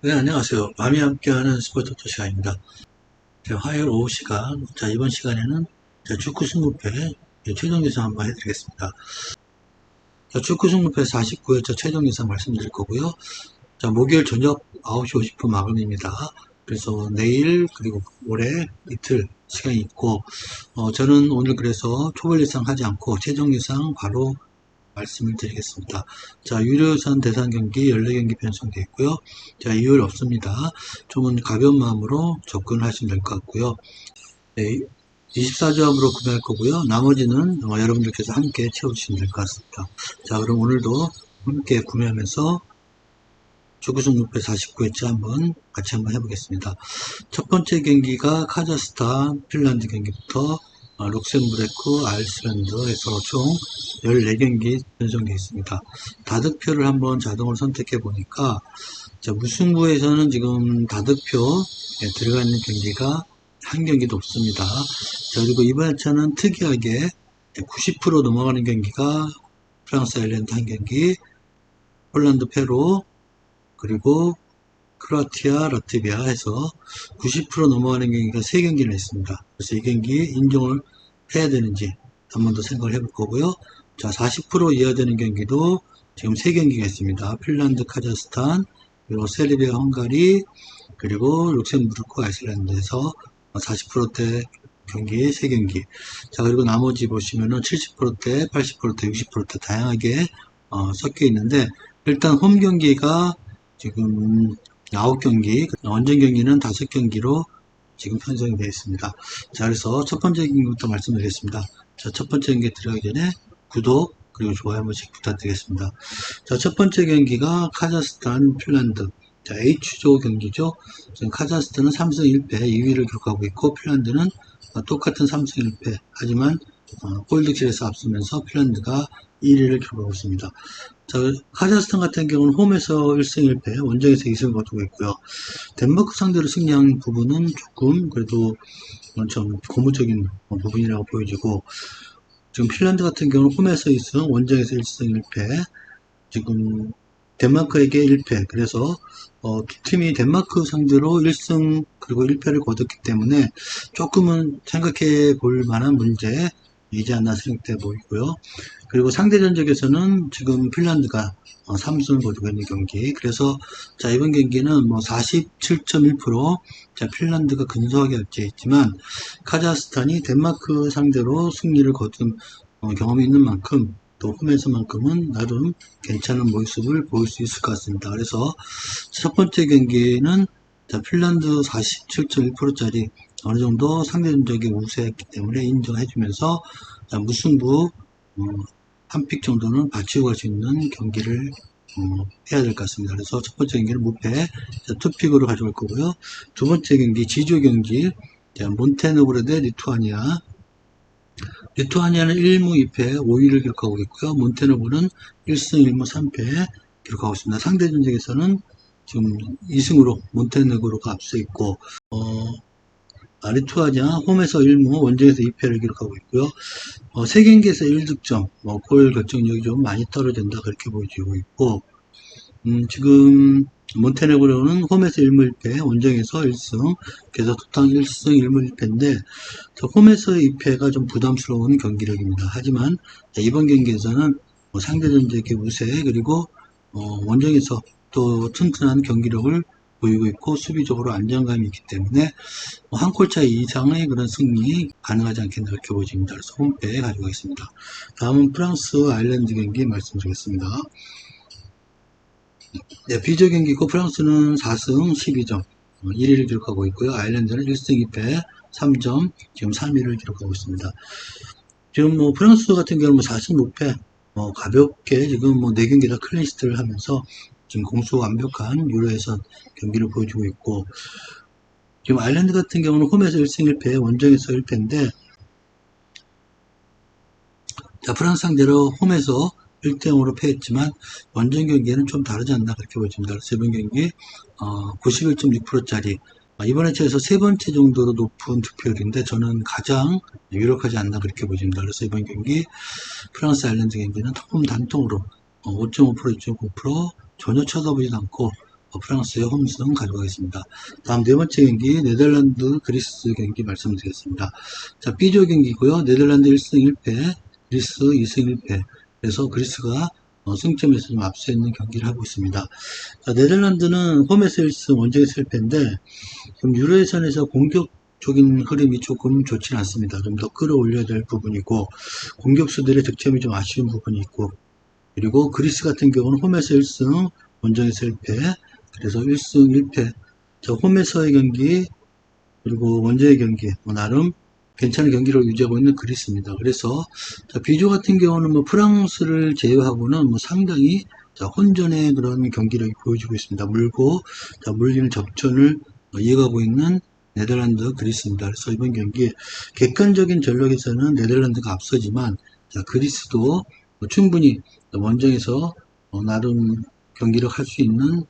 네, 안녕하세요. 밤이 함께하는 스포츠 토 시간입니다. 자, 화요일 오후 시간. 자, 이번 시간에는 자, 축구 승부패 최종 예상 한번 해드리겠습니다. 자, 축구 승부패 49회차 최종 예상 말씀드릴 거고요. 자, 목요일 저녁 9시 50분 마감입니다. 그래서 내일 그리고 모레 이틀 시간이 있고, 저는 오늘 그래서 초벌 예상 하지 않고 최종 예상 바로 말씀을 드리겠습니다. 자, 유료선 대상 경기 14경기 편성되어 있고요. 자, 이율 없습니다. 좀은 가벼운 마음으로 접근하시면 될 것 같고요. 네, 24조합으로 구매할 거고요. 나머지는 여러분들께서 함께 채워주시면 될 것 같습니다. 자, 그럼 오늘도 함께 구매하면서 축구승부패 49회차 같이 한번 해보겠습니다. 첫 번째 경기가 카자흐스탄, 핀란드 경기부터 룩셈부르크, 아이슬란드에서 총 14경기 편성되어 있습니다. 다득표를 한번 자동으로 선택해 보니까 자, 무승부에서는 지금 다득표에 들어가 있는 경기가 한 경기도 없습니다. 자, 그리고 이번 회차는 특이하게 90% 넘어가는 경기가 프랑스, 아일랜드 한 경기, 폴란드, 페루, 그리고 크로아티아, 라트비아 해서 90% 넘어가는 경기가 3경기나 있습니다. 그래서 이 경기 인정을 해야 되는지 한 번 더 생각을 해볼 거고요. 자, 40% 이하 되는 경기도 지금 3경기가 있습니다. 핀란드, 카자흐스탄, 그리고 세르비아, 헝가리, 그리고 룩셈부르크, 아이슬란드에서 40%대 경기 3경기. 자, 그리고 나머지 보시면은 70%대, 80%대, 60%대 다양하게 섞여 있는데, 일단 홈 경기가 지금 9경기, 원정 경기는 5경기로 지금 편성이 되어 있습니다. 자, 그래서 첫 번째 경기부터 말씀드리겠습니다. 자, 첫 번째 경기 들어가기 전에 구독, 그리고 좋아요 한 번씩 부탁드리겠습니다. 자, 첫 번째 경기가 카자흐스탄, 핀란드. 자, H조 경기죠. 지금 카자흐스탄은 3승 1패 2위를 기록하고 있고, 핀란드는 똑같은 3승 1패. 하지만, 골드킬에서 앞서면서 핀란드가 1위를 기록하고 있습니다. 자, 카자흐스탄 같은 경우는 홈에서 1승 1패, 원정에서 2승을 거두고 있고요. 덴마크 상대로 승리한 부분은 조금 그래도 좀 고무적인 부분이라고 보여지고, 지금 핀란드 같은 경우는 홈에서 2승, 원정에서 1승 1패, 지금 덴마크에게 1패. 그래서 두 팀이 덴마크 상대로 1승 그리고 1패를 거뒀기 때문에 조금은 생각해 볼 만한 문제이지 않나 생각돼 보이고요. 그리고 상대 전적에서는 지금 핀란드가 3승을 거두고 있는 경기. 그래서 자, 이번 경기는 뭐 47.1% 자, 핀란드가 근소하게 앞지했지만 카자흐스탄이 덴마크 상대로 승리를 거둔 경험이 있는 만큼 또 홈에서만큼은 나름 괜찮은 모습을 보일 수 있을 것 같습니다. 그래서 첫 번째 경기는 자, 핀란드 47.1%짜리 어느 정도 상대 전적이 우세했기 때문에 인정해주면서 자, 무승부 한 픽 정도는 받치고 갈 수 있는 경기를 해야 될 것 같습니다. 그래서 첫 번째 경기는 무패 투픽으로 가져갈 거고요. 두 번째 경기 지조 경기 자, 몬테네그로 대 리투아니아. 리투아니아는 1무 2패 5위를 기록하고 있고요. 몬테네그로는 1승 1무 3패 기록하고 있습니다. 상대 전적에서는 지금 2승으로 몬테네그로가 앞서 있고 리투아니아 홈에서 1무 원정에서 2패를 기록하고 있고요. 3경기에서 1득점, 골 결정력이 좀 많이 떨어진다 그렇게 보여지고 있고 지금 몬테네그로는 홈에서 1무 1패, 원정에서 1승, 그래서 토탈 1승 1무 1패인데 홈에서 2패가 좀 부담스러운 경기력입니다. 하지만 이번 경기에서는 상대전적의 우세 그리고 원정에서 또 튼튼한 경기력을 보이고 있고 수비적으로 안정감이 있기 때문에 한 골 차이 이상의 그런 승리 가능하지 않겠나 그렇게 보여집니다. 그래서 홈패에 가지고 있습니다. 다음은 프랑스 아일랜드 경기 말씀드리겠습니다. 네, 비조 경기고 프랑스는 4승 12점 1위를 기록하고 있고요. 아일랜드는 1승 2패 3점 지금 3위를 기록하고 있습니다. 지금 프랑스 같은 경우는 4승 6패 가볍게 지금 4경기 다 클린시트를 하면서 지금 공수 완벽한 유로에서 경기를 보여주고 있고 지금 아일랜드 같은 경우는 홈에서 1승 1패 원정에서 1패인데 자, 프랑스 상대로 홈에서 1대0으로 패했지만 원정 경기에는 좀 다르지 않나 그렇게 보여집니다. 그래서 이번 경기 91.6%짜리 이번 회차에서 세 번째 정도로 높은 득표율인데 저는 가장 유력하지 않나 그렇게 보여집니다. 그래서 이번 경기 프랑스 아일랜드 경기는 홈 단통으로 5.5% 2.9% 전혀 쳐다보지 않고 프랑스의 홈승 가져가겠습니다. 다음 네 번째 경기 네덜란드 그리스 경기 말씀드리겠습니다. 자, B조 경기고요. 네덜란드 1승 1패, 그리스 2승 1패. 그래서 그리스가 승점에서 좀 앞서 있는 경기를 하고 있습니다. 자, 네덜란드는 홈에서 1승, 원정에서 1패인데 좀 유로 예선에서 공격적인 흐름이 조금 좋지는 않습니다. 좀 더 끌어올려야 될 부분이고 공격수들의 득점이 좀 아쉬운 부분이 있고, 그리고 그리스 같은 경우는 홈에서 1승, 원정에서 1패, 그래서 1승 1패. 자, 홈에서의 경기, 그리고 원정의 경기, 나름 괜찮은 경기를 유지하고 있는 그리스입니다. 그래서, 자, B조 같은 경우는 프랑스를 제외하고는 상당히, 자, 혼전의 그런 경기력이 보여주고 있습니다. 물리는 접전을 이어가고 있는 네덜란드, 그리스입니다. 그래서 이번 경기, 객관적인 전력에서는 네덜란드가 앞서지만, 자, 그리스도 충분히 원정에서 나름 경기를 할 수 있는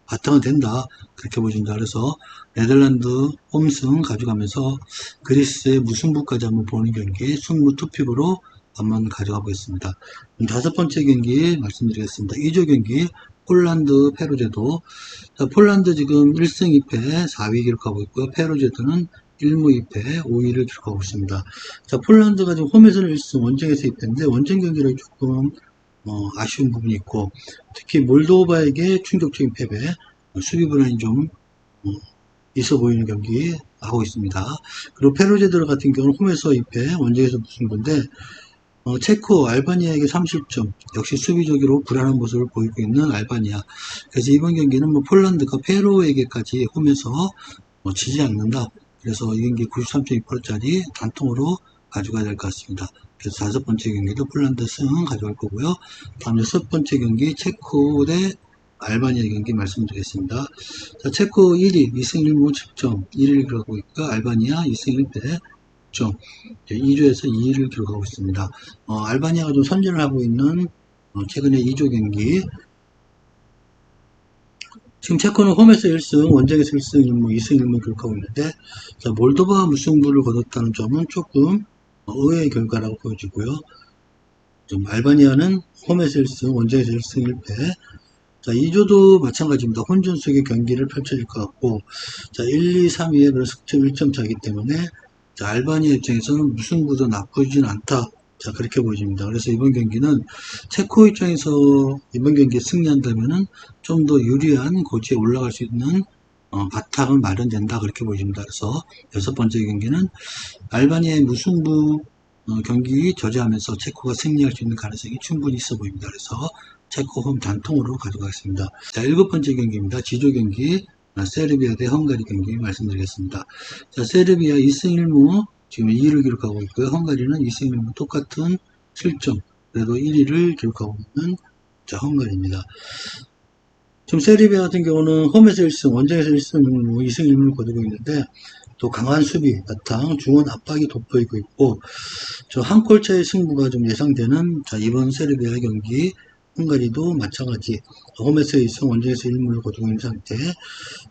바탕은 된다, 그렇게 보여진다. 그래서 네덜란드 홈승 가져가면서 그리스의 무승부까지 한번 보는 경기 승부 투픽으로 한번 가져가 보겠습니다. 다섯 번째 경기 말씀드리겠습니다. 2조 경기 폴란드 페루제도. 자, 폴란드 지금 1승 2패 4위 기록하고 있고요. 페루제도는 1무 2패 5위를 기록하고 있습니다. 자, 폴란드가 지금 홈에서는 1승, 원정에서 2패인데 원정 경기력이 조금 아쉬운 부분이 있고, 특히 몰도바에게 충격적인 패배, 수비 불안이 좀 있어 보이는 경기 하고 있습니다. 그리고 페루제들 같은 경우는 홈에서 2패, 원정에서 무승부인데 체코, 알바니아에게 30점, 역시 수비적으로 불안한 모습을 보이고 있는 알바니아. 그래서 이번 경기는 폴란드가 페루에게까지 홈에서 지지 않는다. 그래서 이 경기 93.2%짜리 단통으로 가져가야 될 것 같습니다. 그래서 다섯 번째 경기도 폴란드 승 가져갈 거고요. 다음 여섯 번째 경기 체코 대 알바니아 경기 말씀드리겠습니다. 자, 체코 1위, 2승 1무 10점, 1위를 기록하고 있고, 알바니아 2승 1패 10점, 2조에서 2위를 기록하고 있습니다. 알바니아가 좀 선전을 하고 있는 최근에 2조 경기. 지금 체코는 홈에서 1승, 원정에서 1승 1무, 2승 1무 기록하고 있는데, 자, 몰도바와 무승부를 거뒀다는 점은 조금 의외의 결과라고 보여지고요. 좀 알바니아는 홈에서 1승, 원정에서 1승 1패. 자, 2조도 마찬가지입니다. 혼전 속의 경기를 펼쳐질 것 같고, 자, 1, 2, 3위에 그런 승점 1점 차이기 때문에, 자, 알바니아 입장에서는 무승부도 나쁘진 않다. 자, 그렇게 보여집니다. 그래서 이번 경기는 체코 입장에서 이번 경기에 승리한다면은 좀 더 유리한 고지에 올라갈 수 있는 바탕은 마련된다. 그렇게 보여집니다. 그래서 여섯 번째 경기는 알바니아의 무승부 경기 저지하면서 체코가 승리할 수 있는 가능성이 충분히 있어 보입니다. 그래서 체코 홈 단통으로 가져가겠습니다. 자, 일곱 번째 경기입니다. 지조 경기, 세르비아 대 헝가리 경기 말씀드리겠습니다. 자, 세르비아 2승 1무 지금 2위를 기록하고 있고요. 헝가리는 2승 1무 똑같은 7점, 그래도 1위를 기록하고 있는 자, 헝가리입니다. 지금 세르비아 같은 경우는 홈에서 1승, 원정에서 1승 1무, 2승 1무를 거두고 있는데 또 강한 수비 바탕, 중원 압박이 돋보이고 있고, 저 한 골차의 승부가 좀 예상되는 자, 이번 세르비아 경기, 헝가리도 마찬가지 홈에서 1승, 원정에서 1무를 거두고 있는 상태.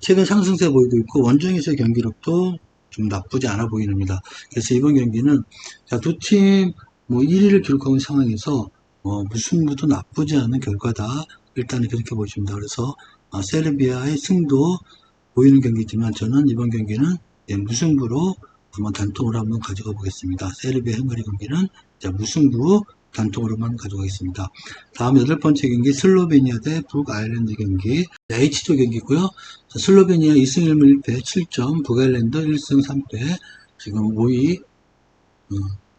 최근 상승세 보이고 있고 원정에서의 경기력도 좀 나쁘지 않아 보입니다. 그래서 이번 경기는 두 팀 1위를 기록하고 있는 상황에서 무승부도 나쁘지 않은 결과다. 일단은 그렇게 보십니다. 그래서 세르비아의 승도 보이는 경기지만 저는 이번 경기는 무승부로 한번 단통으로 한번 가져가 보겠습니다. 세르비아 헝가리 경기는 무승부 단통으로만 가져가겠습니다. 다음 여덟 번째 경기 슬로베니아 대 북아일랜드 경기 H조 경기고요. 슬로베니아 2승 1무 1패 7점, 북아일랜드 1승 3패 지금 5위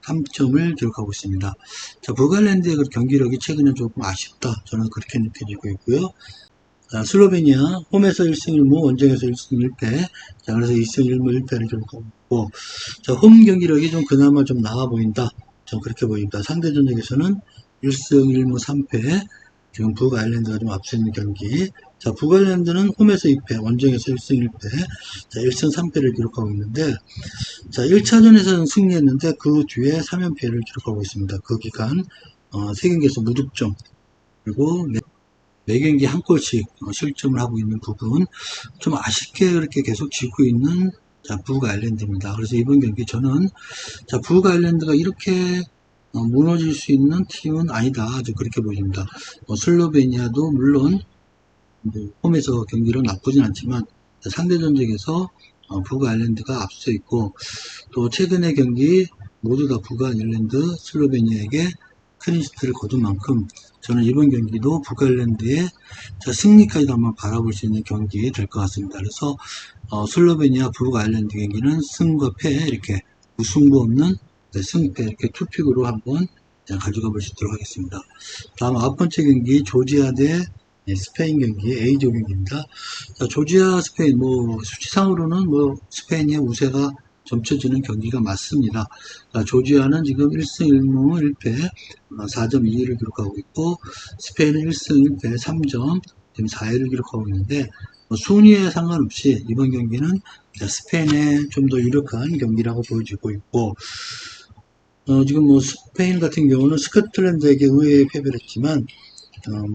3점을 기록하고 있습니다. 자, 북아일랜드의 그 경기력이 최근에 조금 아쉽다. 저는 그렇게 느껴지고 있고요. 자, 슬로베니아 홈에서 1승 1무, 원정에서 1승 1패. 자, 그래서 2승 1무 1패를 기록하고 있고, 자, 홈 경기력이 좀 그나마 좀 나아 보인다. 좀 그렇게 보입니다. 상대 전적에서는 1승 1무 3패. 지금 북아일랜드가 좀 앞서 있는 경기. 자, 북아일랜드는 홈에서 2패, 원정에서 1승 1패. 자, 1승 3패를 기록하고 있는데, 자, 1차전에서는 승리했는데 그 뒤에 3연패를 기록하고 있습니다. 그 기간 3경기에서 무득점, 그리고 매 경기 한 골씩 실점을 하고 있는 부분, 좀 아쉽게 그렇게 계속 지고 있는 자, 북아일랜드입니다. 그래서 이번 경기 저는 자, 북아일랜드가 이렇게 무너질 수 있는 팀은 아니다. 아주 그렇게 보입니다. 슬로베니아도 물론 뭐 홈에서 경기력 나쁘진 않지만 상대 전적에서 북 아일랜드가 앞서 있고, 또 최근의 경기 모두 다 북 아일랜드 슬로베니아에게 클린시트를 거둔 만큼 저는 이번 경기도 북 아일랜드의 승리까지도 한번 바라볼 수 있는 경기 될 것 같습니다. 그래서 슬로베니아 북 아일랜드 경기는 승과 패 이렇게 무승부 없는 승패 이렇게 투픽으로 한번 가져가 볼 수 있도록 하겠습니다. 다음 9번째 경기 조지아 대 스페인 경기 A조 경기입니다. 조지아 스페인 수치상으로는 스페인의 우세가 점쳐지는 경기가 맞습니다. 조지아는 지금 1승 1무 1패 4.22를 기록하고 있고, 스페인은 1승 1패 3점 4위를 기록하고 있는데, 순위에 상관없이 이번 경기는 스페인의 좀 더 유력한 경기라고 보여지고 있고, 지금 스페인 같은 경우는 스코틀랜드에게 의외의 패배를 했지만,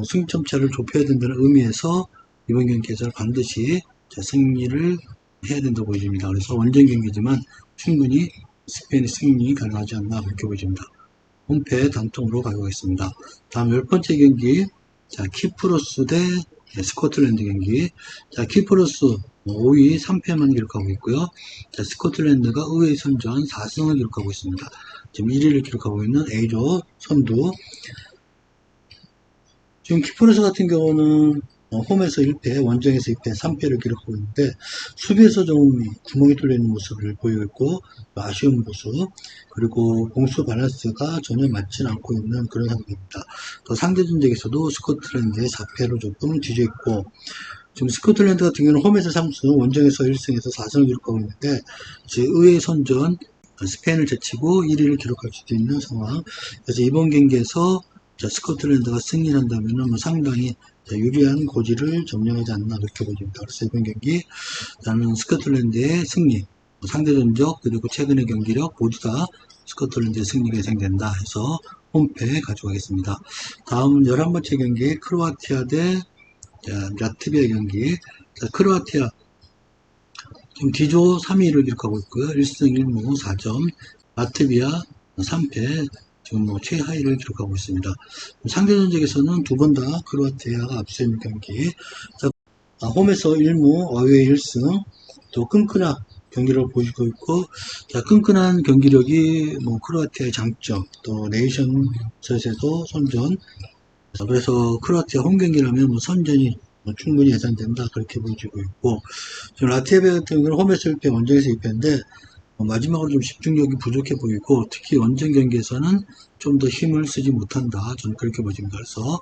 승점차를 좁혀야 된다는 의미에서 이번 경기에서 반드시 승리를 해야 된다고 보여집니다. 그래서 원정 경기지만 충분히 스페인의 승리 가능하지 않나 그렇게 보여집니다. 홈패 단통으로 가져가겠습니다. 다음 10번째 경기, 키프로스 대 스코틀랜드 경기. 키프로스 5위 3패만 기록하고 있고요. 스코틀랜드가 의외의 선전 4승을 기록하고 있습니다. 지금 1위를 기록하고 있는 A조 선두. 지금 키프로스 같은 경우는 홈에서 1패, 원정에서 2패, 3패를 기록하고 있는데, 수비에서 좀 구멍이 뚫려있는 모습을 보이고 있고, 아쉬운 모습, 그리고 공수 밸런스가 전혀 맞지 않고 있는 그런 상태입니다. 또 상대 전적에서도 스코틀랜드의 4패로 조금 뒤져있고, 지금 스코틀랜드 같은 경우는 홈에서 3승, 원정에서 1승에서 4승을 기록하고 있는데, 의외의 선전, 스페인을 제치고 1위를 기록할 수도 있는 상황. 그래서 이번 경기에서 스코틀랜드가 승리를 한다면 상당히 유리한 고지를 점령하지 않나 그렇게 보입니다. 그래서 이번 경기 나는 스코틀랜드의 승리, 상대 전적 그리고 최근의 경기력 모두 다 스코틀랜드의 승리가 예상된다 해서 홈패 가져가겠습니다. 다음 11번째 경기 크로아티아 대 라트비아 경기. 크로아티아 지금 D조 3위를 기록하고 있고요. 1승 1무 4점. 라트비아 3패 지금 최하위를 기록하고 있습니다. 상대 전적에서는 두 번 다 크로아티아가 앞서 있는 경기. 홈에서 1무, 어웨이 1승, 또 끈끈한 경기를 보여주고 있고, 끈끈한 경기력이 크로아티아의 장점, 또 네이션스에서도 선전. 그래서 크로아티아 홈 경기라면 선전이 충분히 예상된다 그렇게 보여지고 있고, 지금 라트비아 같은 경우는 홈에서 1패, 원정에서 2패인데 마지막으로 좀 집중력이 부족해 보이고, 특히 원정 경기에서는 좀 더 힘을 쓰지 못한다 저는 그렇게 보입니다. 그래서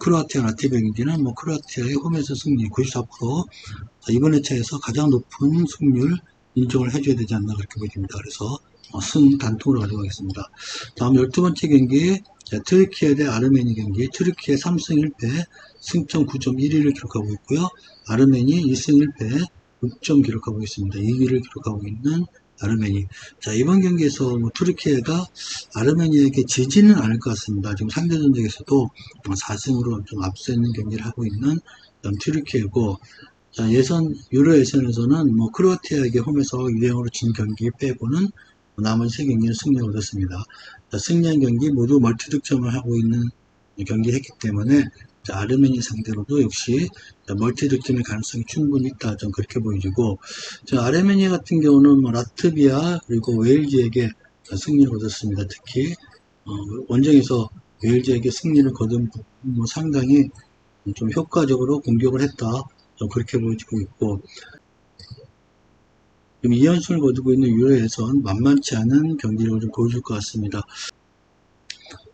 크로아티아 라트비아 경기는 크로아티아의 홈에서 승리 94%, 이번 회차에서 가장 높은 승률 인정을 해줘야 되지 않나 그렇게 보입니다. 그래서 승 단통으로 가져가겠습니다. 다음 12번째 경기, 트르키예 대 아르메니 경기. 트르키예 3승 1패 승점 9.1위를 기록하고 있고요. 아르메니 2승 1패 6점 기록하고 있습니다. 2위를 기록하고 있는 아르메니. 이번 경기에서 트르키예가 아르메니에게 지지는 않을 것 같습니다. 지금 상대 전적에서도 4승으로 좀 앞서 있는 경기를 하고 있는 트르키예고, 유로 예선에서는 크로아티아에게 홈에서 2대0으로 진 경기 빼고는 나머지 3경기는 승리를 얻었습니다. 승리한 경기 모두 멀티 득점을 하고 있는 경기를 했기 때문에 아르메니 상대로도 역시 멀티 득점의 가능성이 충분히 있다 좀 그렇게 보여지고, 아르메니 같은 경우는 라트비아 그리고 웨일즈에게 승리를 얻었습니다. 특히 원정에서 웨일즈에게 승리를 거둔 상당히 좀 효과적으로 공격을 했다 좀 그렇게 보여지고 있고, 지금 2연승을 거두고 있는 유로 예선 만만치 않은 경기력을 좀 보여줄 것 같습니다.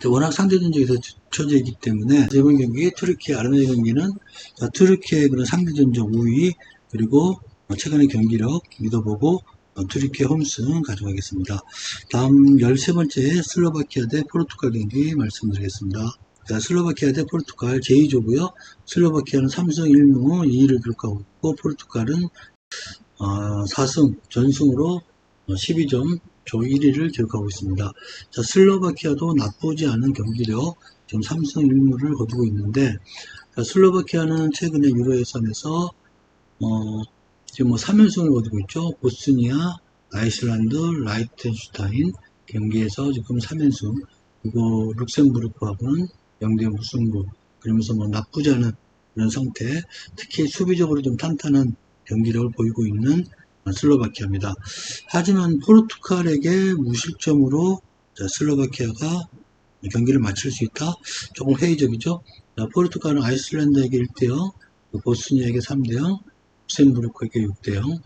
워낙 상대 전적에서 처져 있기 때문에 이번 경기 트르키예 아르메니 경기는 트르키예의 그런 상대 전적 우위 그리고 최근의 경기력 믿어보고 트르키예 홈승 가져가겠습니다. 다음 13번째 슬로바키아 대 포르투갈 경기 말씀드리겠습니다. 슬로바키아 대 포르투갈 제2조고요. 슬로바키아는 3승 1무 2위를 기록하고 있고, 포르투갈은 4승 전승으로 12점 조 1위를 기록하고 있습니다. 슬로바키아도 나쁘지 않은 경기력 지금 3승 1무를 거두고 있는데, 슬로바키아는 최근에 유로 예선에서 지금 3연승을 거두고 있죠. 보스니아, 아이슬란드, 라이텐슈타인 경기에서 지금 3연승, 그리고 룩셈부르크하고는 0대 무승부, 그러면서 나쁘지 않은 그런 상태, 특히 수비적으로 좀 탄탄한 경기력을 보이고 있는 슬로바키아입니다. 하지만 포르투갈에게 무실점으로 슬로바키아가 경기를 마칠 수 있다? 조금 회의적이죠. 포르투갈은 아이슬란드에게 1대0, 보스니아에게 3대0, 룩셈부르크에게 6대0,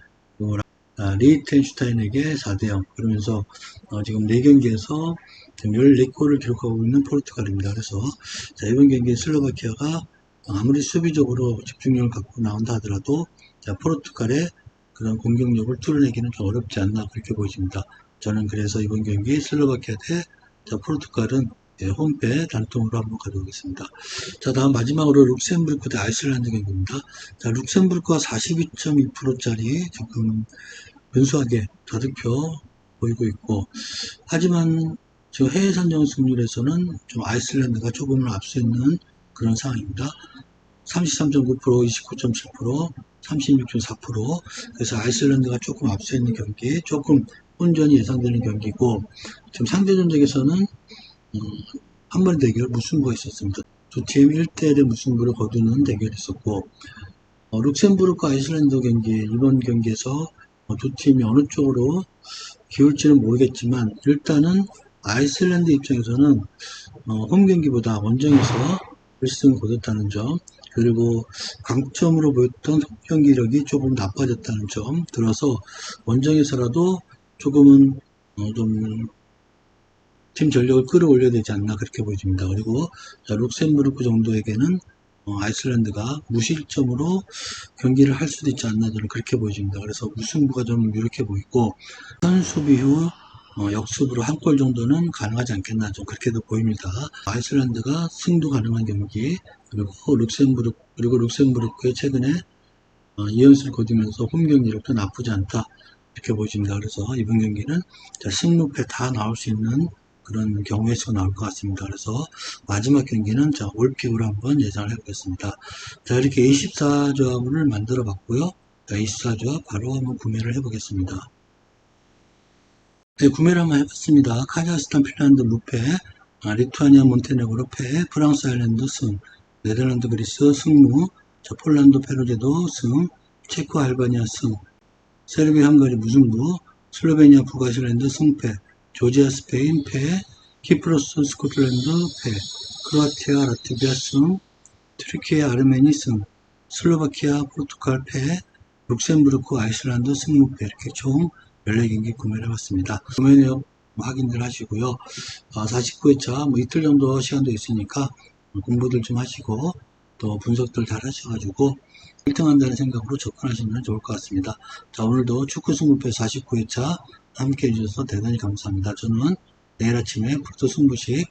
리히텐슈타인에게 4대0. 그러면서 지금 4경기에서 14골을 기록하고 있는 포르투갈입니다. 그래서 이번 경기에 슬로바키아가 아무리 수비적으로 집중력을 갖고 나온다 하더라도 포르투갈의 그런 공격력을 뚫어내기는 좀 어렵지 않나 그렇게 보여집니다. 저는 그래서 이번 경기 슬로바키아 대 포르투갈은 홈패 단통으로 한번 가져오겠습니다. 자, 다음 마지막으로 룩셈부르크 대 아이슬란드 경기입니다. 자, 룩셈부르크가 42.2%짜리 지금 근소하게 저득표 보이고 있고, 하지만 지금 해외 산정 승률에서는 좀 아이슬란드가 조금은 앞서 있는 그런 상황입니다. 33.9%, 29.7%, 36.4%. 그래서 아이슬란드가 조금 앞서 있는 경기, 조금 혼전이 예상되는 경기고, 지금 상대 전적에서는 한 번 대결 무승부가 있었습니다. 두 팀 1대1의 무승부를 거두는 대결이 있었고, 룩셈부르크 아이슬란드 경기, 이번 경기에서 두 팀이 어느 쪽으로 기울지는 모르겠지만, 일단은 아이슬란드 입장에서는 홈 경기보다 원정에서 1승을 거뒀다는 점, 그리고 강점으로 보였던 경기력이 조금 나빠졌다는 점 들어서 원정에서라도 조금은 좀 팀 전력을 끌어올려야 되지 않나 그렇게 보여집니다. 그리고 룩셈부르크 정도에게는 아이슬란드가 무실점으로 경기를 할 수도 있지 않나 저는 그렇게 보여집니다. 그래서 무승부가 좀 이렇게 보이고 선수비 후 역습으로 한 골 정도는 가능하지 않겠나 좀 그렇게도 보입니다. 아이슬란드가 승도 가능한 경기 그리고 룩셈부르크의 최근에 2연승을 거두면서 홈 경기력도 나쁘지 않다 이렇게 보여집니다. 그래서 이번 경기는 승무패 다 나올 수 있는 그런 경우의 수가 나올 것 같습니다. 그래서 마지막 경기는 올픽으로 한번 예상을 해보겠습니다. 자, 이렇게 24조합을 만들어 봤고요. 24조합 바로 한번 구매를 해보겠습니다. 네, 구매를 한번 해봤습니다. 카자흐스탄, 핀란드 무패, 리투아니아, 몬테네그로 패, 프랑스, 아일랜드 승, 네덜란드, 그리스 승무, 폴란드, 페루제도 승, 체코, 알바니아 승, 세르비아, 헝가리 무승부, 슬로베니아, 북아일랜드 승패, 조지아, 스페인 패, 키프로스, 스코틀랜드 패, 크로아티아, 라트비아 승, 트리키에, 아르메니 승, 슬로바키아, 포르투갈 패, 룩셈부르크, 아이슬란드 승무패 이렇게 총 14경기 구매를 해봤습니다. 구매 내역 확인들 하시고요. 49회차 이틀 정도 시간도 있으니까 공부들 좀 하시고 또 분석들 잘 하셔가지고 1등 한다는 생각으로 접근하시면 좋을 것 같습니다. 자, 오늘도 축구 승부패 49회차 함께 해주셔서 대단히 감사합니다. 저는 내일 아침에 북도 승부식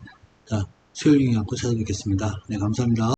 수요일 경기 안고 찾아뵙겠습니다. 네, 감사합니다.